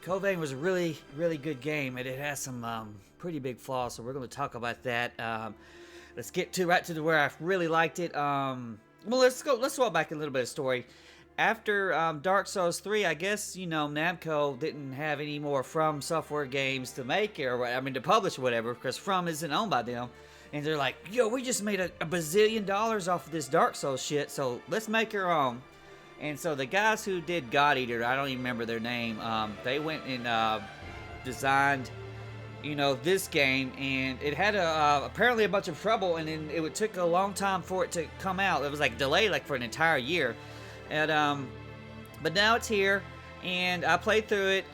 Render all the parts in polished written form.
Code Vein was a really, really good game, and it has some pretty big flaws. So we're going to talk about that. Let's get right to where I really liked it. Well, let's go. Let's walk back a little bit of story. After Dark Souls 3, I guess, Namco didn't have any more From Software games to make, to publish or whatever, because From isn't owned by them. And they're like, yo, we just made a bazillion dollars off of this Dark Souls shit, so let's make our own. And so the guys who did God Eater, I don't even remember their name, they went and designed, this game, and it had apparently a bunch of trouble, and then it took a long time for it to come out. It was delayed for an entire year. And but now it's here, and I played through it.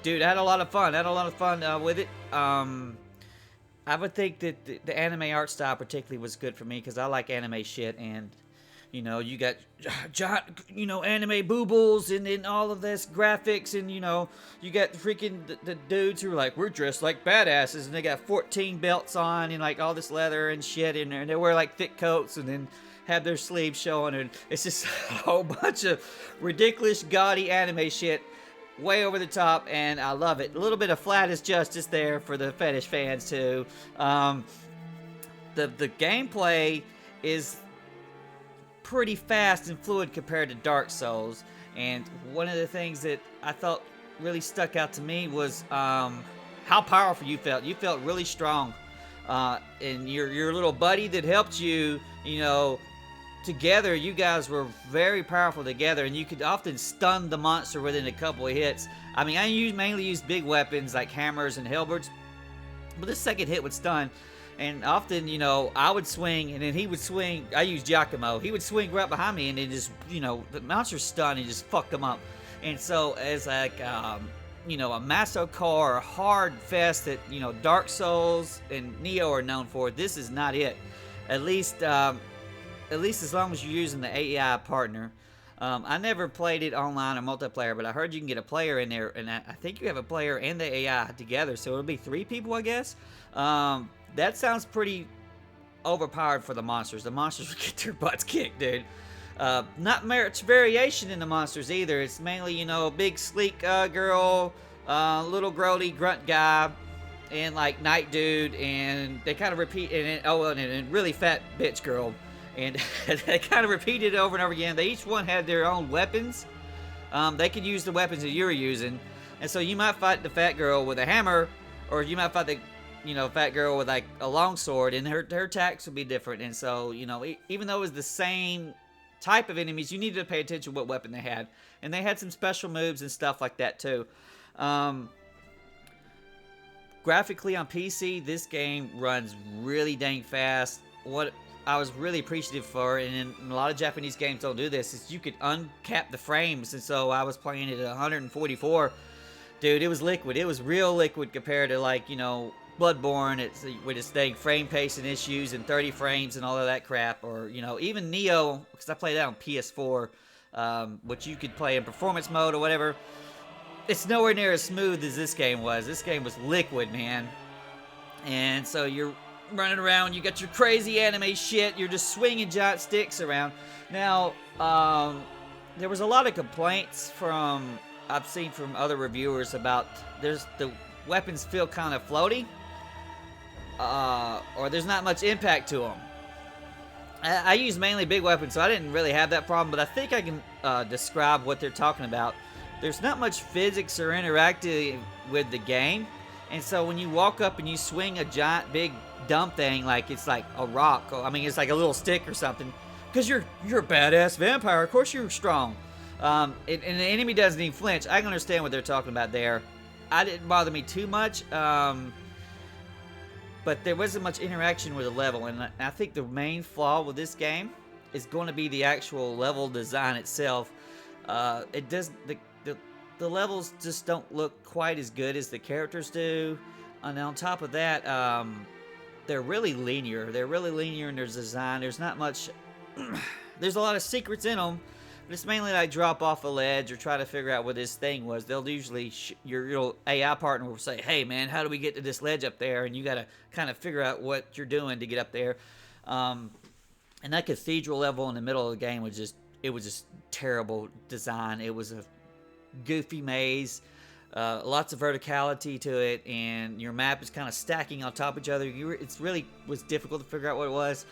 Dude, I had a lot of fun. With it. I would think that the anime art style particularly was good for me because I like anime shit, and you got giant, anime boobles and all of this graphics, and you got freaking the dudes who are like, we're dressed like badasses, and they got 14 belts on and all this leather and shit in there, and they wear thick coats and then have their sleeves showing, and it's just a whole bunch of ridiculous, gaudy anime shit, way over the top, and I love it. A little bit of flat is justice there for the fetish fans too. The gameplay is pretty fast and fluid compared to Dark Souls, and one of the things that I thought really stuck out to me was how powerful you felt. You felt really strong, and your little buddy that helped you, together, you guys were very powerful together, and you could often stun the monster within a couple of hits. I mainly used big weapons like hammers and halberds, but this second hit would stun. And often, I would swing, and then he would swing. I used Giacomo. He would swing right behind me, and then just, the monster's stunned, and just fucked him up. And so, as a masocore hard fest that, Dark Souls and Neo are known for, this is not it. At least as long as you're using the AI partner. I never played it online or multiplayer, but I heard you can get a player in there, and I think you have a player and the AI together, so it'll be 3 people, I guess. That sounds pretty overpowered for the monsters. The monsters will get their butts kicked, dude. Not much variation in the monsters either. It's mainly, big sleek girl, little grody grunt guy, and night dude, and they kind of repeat, and really fat bitch girl. And they kind of repeated it over and over again. They each one had their own weapons. They could use the weapons that you were using. And so you might fight the fat girl with a hammer, or you might fight the, fat girl with a long sword, and her attacks would be different. And so, even though it was the same type of enemies, you needed to pay attention to what weapon they had. And they had some special moves and stuff like that too. Graphically on PC, this game runs really dang fast. What I was really appreciative for, and a lot of Japanese games don't do this, is you could uncap the frames, and so I was playing it at 144. Dude, it was liquid. It was real liquid compared to Bloodborne, with its dang frame pacing issues and 30 frames and all of that crap, or even Neo, because I played that on PS4, which you could play in performance mode or whatever. It's nowhere near as smooth as this game was. This game was liquid, man. And so you're running around, you got your crazy anime shit, you're just swinging giant sticks around. Now, there was a lot of complaints I've seen from other reviewers about the weapons feel kind of floaty, or there's not much impact to them. I use mainly big weapons, so I didn't really have that problem, but I think I can describe what they're talking about. There's not much physics or interacting with the game, and so when you walk up and you swing a giant big dumb thing it's like a rock, it's like a little stick or something, because you're a badass vampire, of course you're strong, and the enemy doesn't even flinch. I can understand what they're talking about there. I didn't bother me too much, but there wasn't much interaction with the level, and I think the main flaw with this game is going to be the actual level design itself. It does the levels just don't look quite as good as the characters do, and on top of that, they're really linear. They're really linear in their design. There's not much. There's a lot of secrets in them, but it's mainly drop off a ledge or try to figure out what this thing was. They'll usually your little AI partner will say, "Hey, man, how do we get to this ledge up there?" And you got to kind of figure out what you're doing to get up there. And that cathedral level in the middle of the game was just terrible design. It was a goofy maze. Lots of verticality to it, and your map is kind of stacking on top of each other. It's really was difficult to figure out what it was.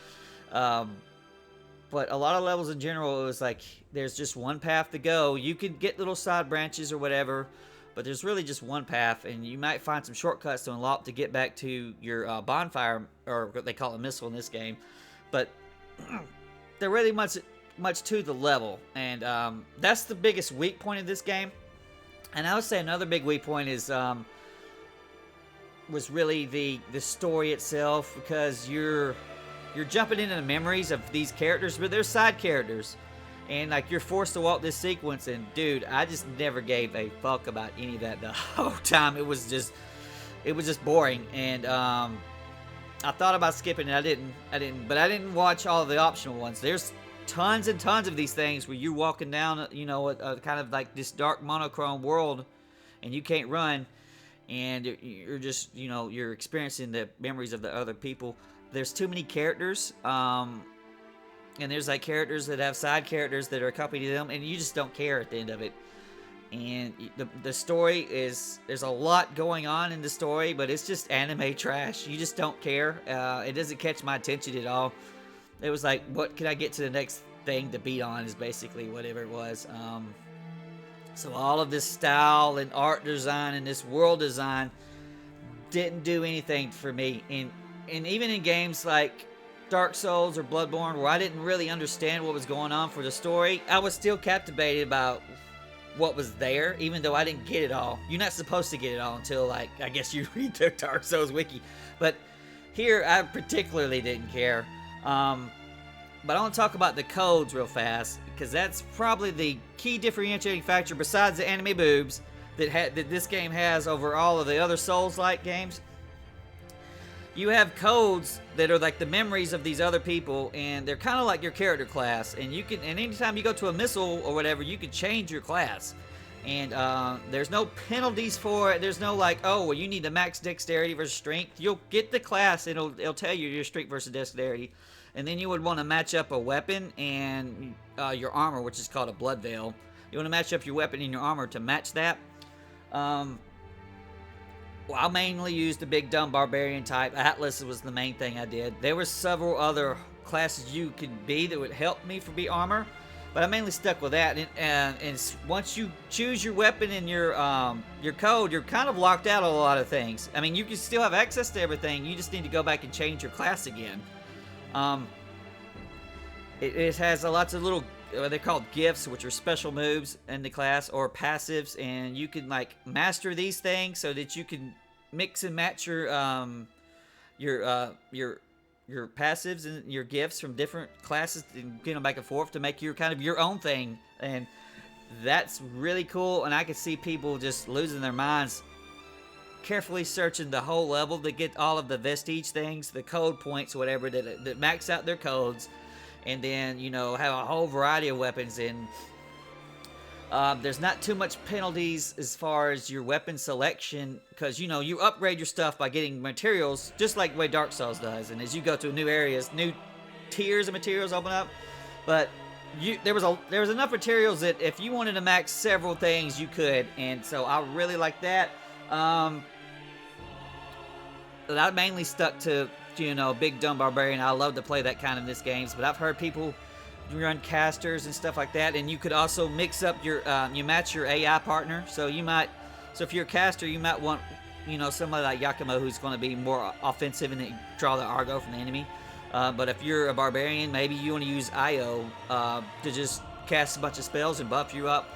But a lot of levels in general, it was like there's just one path to go. You could get little side branches or whatever, but there's really just one path, and you might find some shortcuts to unlock to get back to your bonfire, or what they call a missile in this game. But there really much to the level, and that's the biggest weak point of this game. And I would say another big weak point is was really the story itself, because you're jumping into the memories of these characters, but they're side characters, and like you're forced to walk this sequence. And dude, I just never gave a fuck about any of that the whole time. It was just boring, and I thought about skipping it. I didn't, but I didn't watch all of the optional ones. There's tons and tons of these things where you're walking down, you know, a kind of like this dark monochrome world, and you can't run, and you're just, you know, you're experiencing the memories of the other people. There's too many characters, and there's like characters that have side characters that are accompanying them, and you just don't care at the end of it. And the story is, there's a lot going on in the story, but it's just anime trash. You just don't care. It doesn't catch my attention at all. It was like, what can I get to the next thing to beat on, is basically whatever it was. So all of this style and art design and this world design didn't do anything for me. And even in games like Dark Souls or Bloodborne, where I didn't really understand what was going on for the story, I was still captivated about what was there, even though I didn't get it all. You're not supposed to get it all until, like, I guess you read the Dark Souls wiki. But here, I particularly didn't care. But I want to talk about the codes real fast, because that's probably the key differentiating factor, besides the anime boobs, that this game has over all of the other Souls-like games. You have codes that are like the memories of these other people, and they're kind of like your character class. And you can, and anytime you go to a missile or whatever, you can change your class. And there's no penalties for it. There's no like, oh, well, you need the max dexterity versus strength. You'll get the class, and it'll tell you your strength versus dexterity. And then you would want to match up a weapon and your armor, which is called a blood veil. You want to match up your weapon and your armor to match that. Well, I mainly used the big dumb barbarian type. Atlas was the main thing I did. There were several other classes you could be that would help me for be armor, but I mainly stuck with that. And once you choose your weapon and your code, you're kind of locked out of a lot of things. I mean, you can still have access to everything. You just need to go back and change your class again. It has lots of little, they're called gifts, which are special moves in the class, or passives, and you can like master these things so that you can mix and match your passives and your gifts from different classes and get them back and forth to make your kind of your own thing. And that's really cool, and I could see people just losing their minds carefully searching the whole level to get all of the vestige things, the code points, whatever, that max out their codes, and then, you know, have a whole variety of weapons. And there's not too much penalties as far as your weapon selection, because, you know, you upgrade your stuff by getting materials, just like the way Dark Souls does. And as you go to new areas, new tiers of materials open up. But there was enough materials that if you wanted to max several things, you could. And so I really like that. But I mainly stuck to, you know, big dumb barbarian. I love to play that kind of this games, but I've heard people run casters and stuff like that, and you could also mix up your you match your AI partner. So if you're a caster, you might want, you know, somebody like Yakumo, who's going to be more offensive and draw the Argo from the enemy. But if you're a barbarian, maybe you want to use Io to just cast a bunch of spells and buff you up.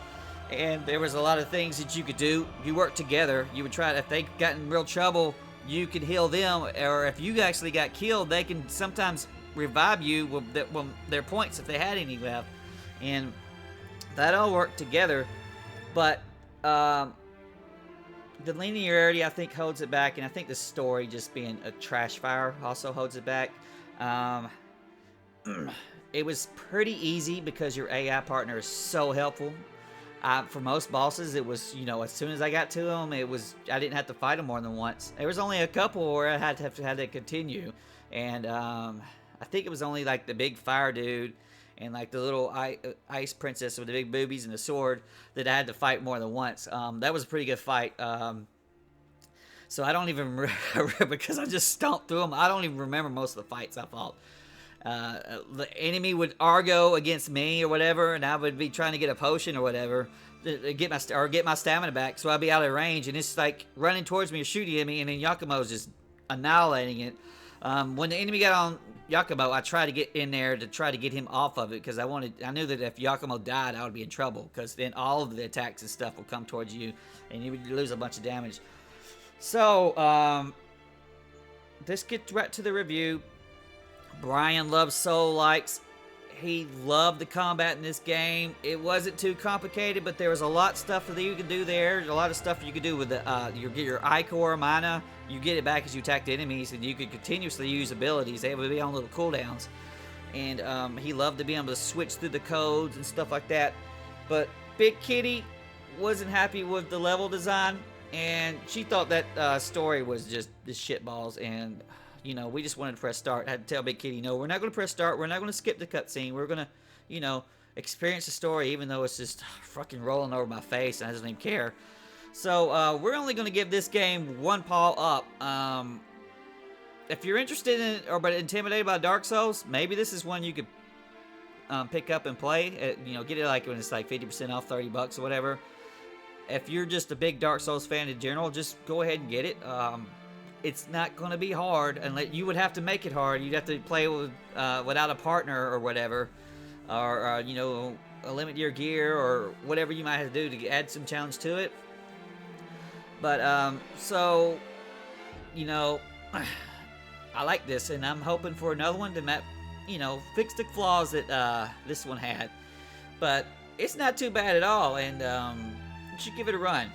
And there was a lot of things that you could do. You work together. You would try to, if they got in real trouble, you could heal them, or if you actually got killed, they can sometimes revive you with their points if they had any left. And that all worked together. But the linearity, I think, holds it back, and I think the story just being a trash fire also holds it back. It was pretty easy because your AI partner is so helpful. For most bosses, it was, you know, as soon as I got to them, I didn't have to fight them more than once. There was only a couple where I had to continue, and I think it was only like the big fire dude, and like the little ice princess with the big boobies and the sword that I had to fight more than once. That was a pretty good fight. So I don't even remember because I just stomped through them. I don't even remember most of the fights I fought. The enemy would argo against me or whatever, and I would be trying to get a potion or whatever to get my stamina back. So I'd be out of range, and it's like running towards me or shooting at me, and then Yakumo's just annihilating it. When the enemy got on Yakumo, I tried to get in there to try to get him off of it because I knew that if Yakumo died, I would be in trouble because then all of the attacks and stuff would come towards you, and you would lose a bunch of damage. So, let's get right to the review. Brian loves Soul Likes. He loved the combat in this game. It wasn't too complicated, but there was a lot of stuff that you could do there. A lot of stuff you could do with the you get your Ichor mana. You get it back as you attack the enemies, and you could continuously use abilities. They would be on little cooldowns. And he loved to be able to switch through the codes and stuff like that. But Big Kitty wasn't happy with the level design, and she thought that story was just the shitballs. And you know, we just wanted to press start. I had to tell Big Kitty, no, we're not going to press start. We're not going to skip the cutscene. We're going to, you know, experience the story, even though it's just fucking rolling over my face and I don't even care. So, we're only going to give this game one paw up. If you're interested in or but intimidated by Dark Souls, maybe this is one you could pick up and play. You know, get it like when it's like 50% off, $30 or whatever. If you're just a big Dark Souls fan in general, just go ahead and get it. It's not going to be hard, unless you would have to make it hard. You'd have to play with without a partner or whatever, or you know, limit your gear or whatever you might have to do to add some challenge to it. But so, you know, I like this, and I'm hoping for another one that, you know, fix the flaws that this one had. But it's not too bad at all, and you should give it a run.